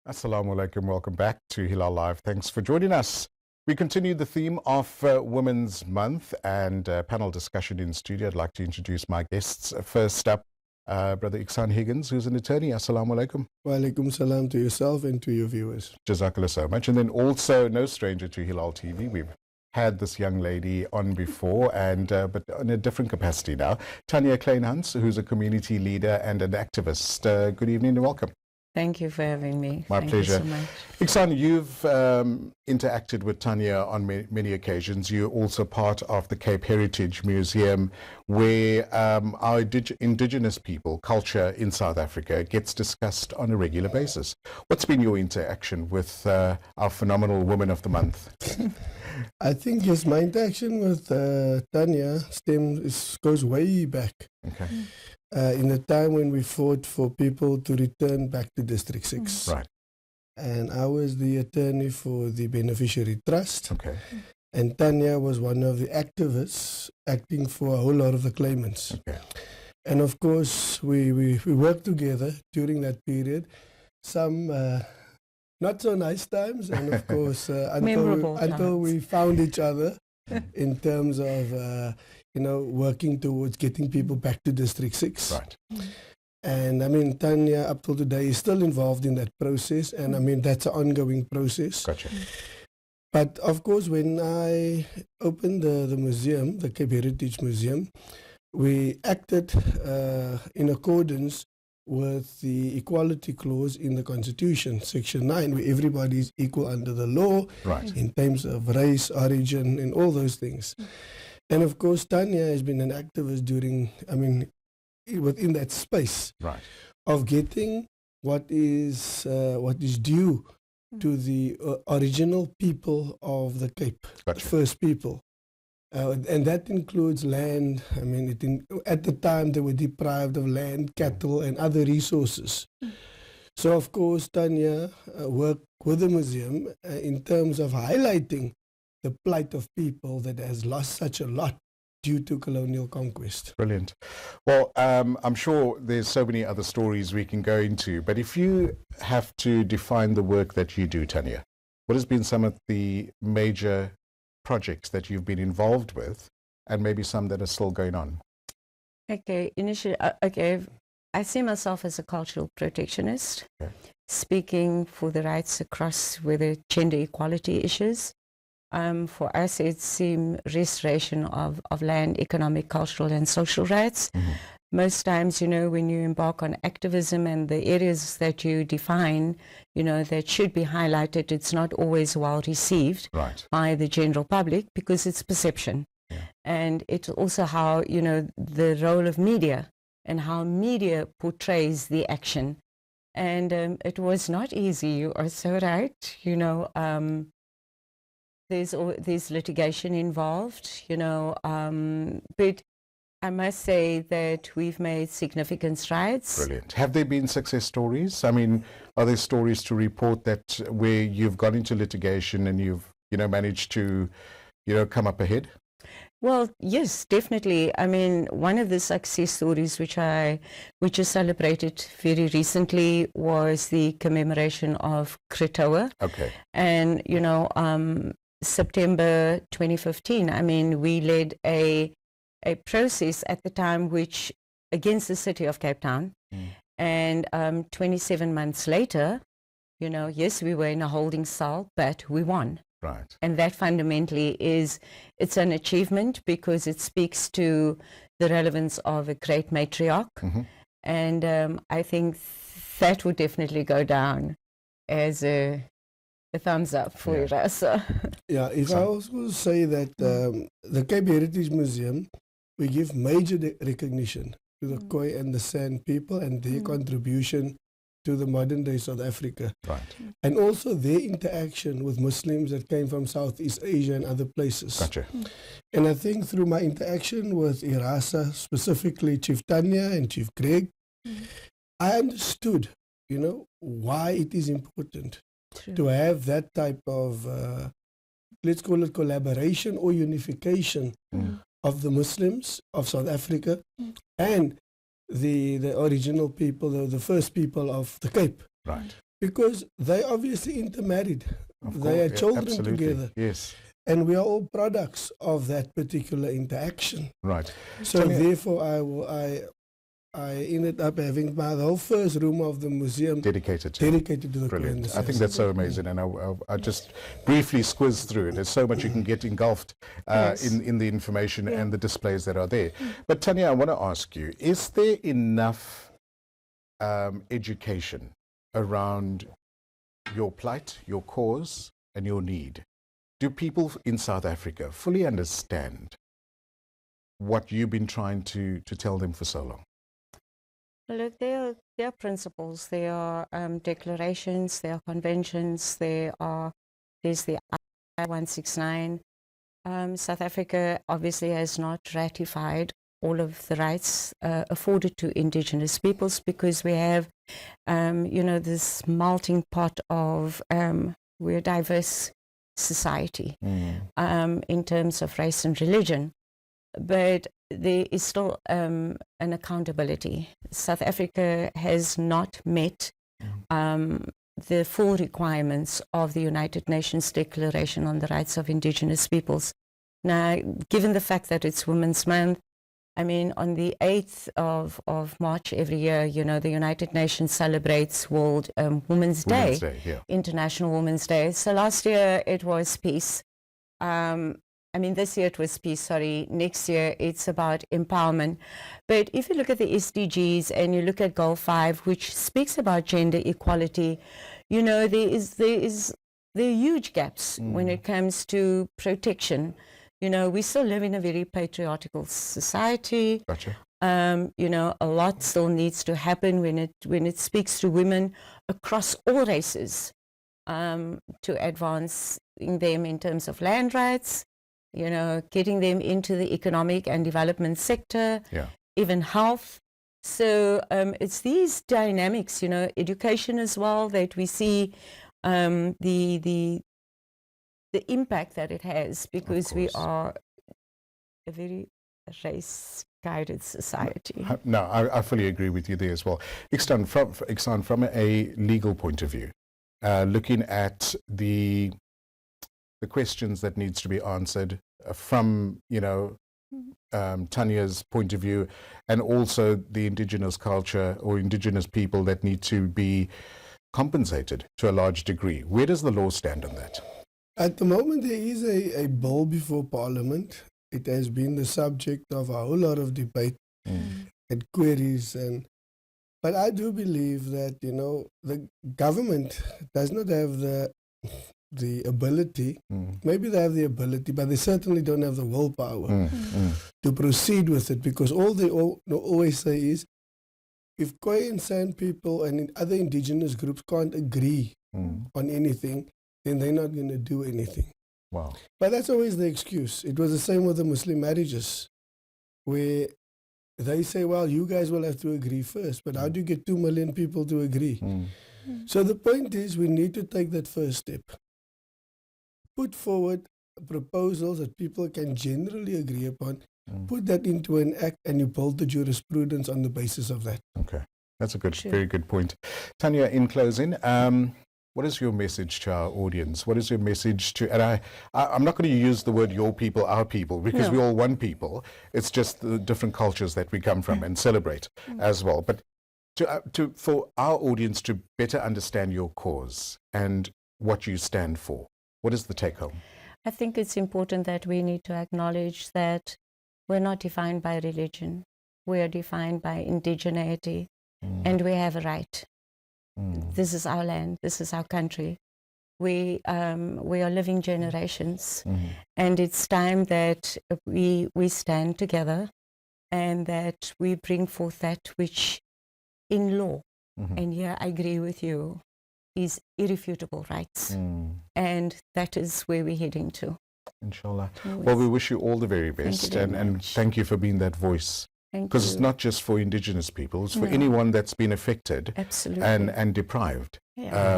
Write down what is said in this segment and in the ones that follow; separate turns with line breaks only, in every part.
Assalamu alaikum. Welcome back to Hilaal Live. Thanks for joining us. We continue the theme of Women's Month and panel discussion in studio. I'd like to introduce my guests. First up, Brother Igshaan Higgins, who's an attorney. Assalamu alaikum.
Wa alaikum salam to yourself and to your viewers.
Jazakallah so much. And then also, no stranger to Hilaal TV, we've had this young lady on before, and but in a different capacity now. Tania, Kleinhans, who's a community leader and an activist. Good evening and welcome.
Thank you for having me.
My pleasure.
Thank you so much.
Igshaan, you've interacted with Tania on many occasions. You're also part of the Cape Heritage Museum, where our indigenous people, culture in South Africa gets discussed on a regular basis. What's been your interaction with our phenomenal Woman of the Month?
I think yes, my interaction with Tania goes way back.
Okay.
In the time when we fought for people to return back to District 6.
Right.
And I was the attorney for the Beneficiary Trust.
Okay.
And Tania was one of the activists acting for a whole lot of the claimants.
Okay.
And of course, we worked together during that period. Some not so nice times, and of course, until we found each other in terms of working towards getting people back to District 6.
Right.
And I mean, Tania, up till today, is still involved in that process. And I mean, that's an ongoing process.
Gotcha.
But of course, when I opened the museum, the Cape Heritage Museum, we acted in accordance with the equality clause in the Constitution, Section 9, where everybody is equal under the law,
Right.
in terms of race, origin, and all those things. And of course, Tania has been an activist within that space,
Right.
of getting what is due to the original people of the Cape,
Gotcha.
the first people. And that includes land. I mean, at the time they were deprived of land, cattle, and other resources. So of course, Tania worked with the museum in terms of highlighting the plight of people that has lost such a lot due to colonial conquest.
Brilliant. Well, I'm sure there's so many other stories we can go into, but if you have to define the work that you do, Tania, what has been some of the major projects that you've been involved with, and maybe some that are still going on?
Okay, initially, I see myself as a cultural protectionist, speaking for the rights across whether gender equality issues. For us, it's restoration of land, economic, cultural, and social rights.
Mm-hmm.
Most times, when you embark on activism and the areas that you define, that should be highlighted, it's not always well received
Right.
by the general public because it's perception.
Yeah.
And it's also how, the role of media and how media portrays the action. And it was not easy. You are so right. There's litigation involved, but I must say that we've made significant strides.
Brilliant. Have there been success stories? I mean, are there stories to report that where you've gone into litigation and you've, managed to, come up ahead?
Well, yes, definitely. I mean, one of the success stories which is celebrated very recently was the commemoration of Kritoa.
Okay.
And, September 2015, I mean, we led a process at the time which against the city of Cape Town. And 27 months later, yes, we were in a holding cell, but we won.
Right.
And that fundamentally it's an achievement because it speaks to the relevance of a great matriarch.
Mm-hmm.
And I think that would definitely go down as a thumbs up for us.
Yeah, if I also say that the Cape Heritage Museum, we give major recognition to the Khoi and the San people and their contribution to the modern day South Africa.
Right.
And also their interaction with Muslims that came from Southeast Asia and other places.
Gotcha.
And I think through my interaction with IRASA, specifically Chief Tania and Chief Greg, I understood, why it is important to have that type of, let's call it collaboration or unification of the Muslims of South Africa and the original people, the first people of the Cape.
Right.
Because they obviously intermarried.
Of
They had
course,
children
absolutely.
together.
Yes,
And we are all products of that particular interaction.
right.
So
Tania-
therefore, I ended up having my whole first room of the museum
Dedicated to
dedicated to the
Brilliant.
Kleinhans.
I think that's so amazing, and I just briefly squizzed through it. There's so much you can get engulfed
Yes.
in the information
Yeah.
and the displays that are there. But Tania, I want to ask you, is there enough education around your plight, your cause, and your need? Do people in South Africa fully understand what you've been trying to tell them for so long?
Look, there are principles, there are declarations, there are conventions, there's the I-169. South Africa obviously has not ratified all of the rights afforded to Indigenous peoples because we have, this melting pot of, we're a diverse society in terms of race and religion. But there is still an accountability. South Africa has not met the full requirements of the United Nations Declaration on the Rights of Indigenous Peoples. Now, given the fact that it's Women's Month, I mean, on the 8th of March every year, the United Nations celebrates World Women's Day,
Yeah.
International Women's Day. So last year it was peace. This year it was peace, sorry. Next year it's about empowerment. But if you look at the SDGs and you look at Goal 5, which speaks about gender equality, there are huge gaps when it comes to protection. We still live in a very patriarchal society.
Gotcha.
A lot still needs to happen when it speaks to women across all races to advance them in terms of land rights, getting them into the economic and development sector, even health. So it's these dynamics, education as well, that we see the impact that it has, because we are a very race-guided society.
No, I fully agree with you there as well. Igshaan, from a legal point of view, looking at the questions that needs to be answered from, Tania's point of view, and also the indigenous culture or indigenous people that need to be compensated to a large degree. Where does the law stand on that?
At the moment, there is a bill before Parliament. It has been the subject of a whole lot of debate and queries. But I do believe that, the government does not have the ability. Maybe they have the ability, but they certainly don't have the willpower to proceed with it, because all they always say is, if Khoi and San people and other indigenous groups can't agree on anything, then they're not going to do anything.
Wow.
But that's always the excuse. It was the same with the Muslim marriages, where they say, well, you guys will have to agree first, but how do you get 2 million people to agree? So the point is, we need to take that first step. Put forward proposals that people can generally agree upon, put that into an act, and you build the jurisprudence on the basis of that.
Okay, that's a very good point. Tania, in closing, what is your message to our audience? What is your message to, and I'm not going to use the word your people, our people, because we're all one people. It's just the different cultures that we come from and celebrate as well. But for our audience to better understand your cause and what you stand for, what is the take home?
I think it's important that we need to acknowledge that we're not defined by religion. We are defined by indigeneity, and we have a right. This is our land. This is our country. We are living generations, and it's time that we stand together and that we bring forth that which in law, and here I agree with you, is irrefutable rights. And that is where we're heading to.
Inshallah. Well, we wish you all the very best, and thank you for being that voice. Because it's not just for indigenous people, it's for anyone that's been affected and deprived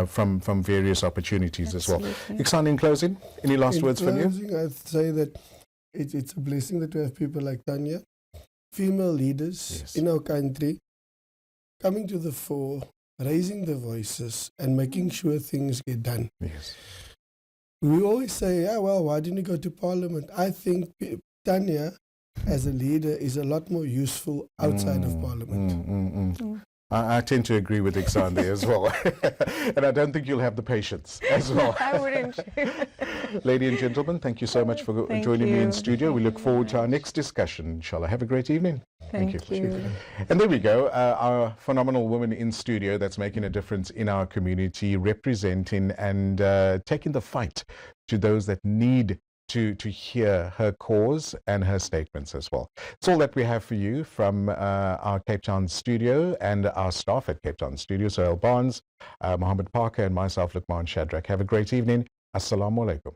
from various opportunities as well. Igshaan, in closing, any last words from you?
I'd say that it's a blessing that we have people like Tania, female leaders in our country, coming to the fore raising the voices and making sure things get done.
Yes.
We always say, yeah, well, why didn't you go to Parliament? I think Tania, as a leader, is a lot more useful outside of Parliament.
I tend to agree with Igshaan there as well. And I don't think you'll have the patience as well.
I wouldn't.
Ladies and gentlemen, thank you so much for joining me in studio. We look forward to our next discussion. Inshallah, have a great evening.
Thank you.
And there we go, our phenomenal woman in studio that's making a difference in our community, representing and taking the fight to those that need to hear her cause and her statements as well. It's all that we have for you from our Cape Town studio and our staff at Cape Town studio, Sohail Barnes, Mohammed Parker and myself, Luqman Shadrack. Have a great evening. Assalamu alaikum.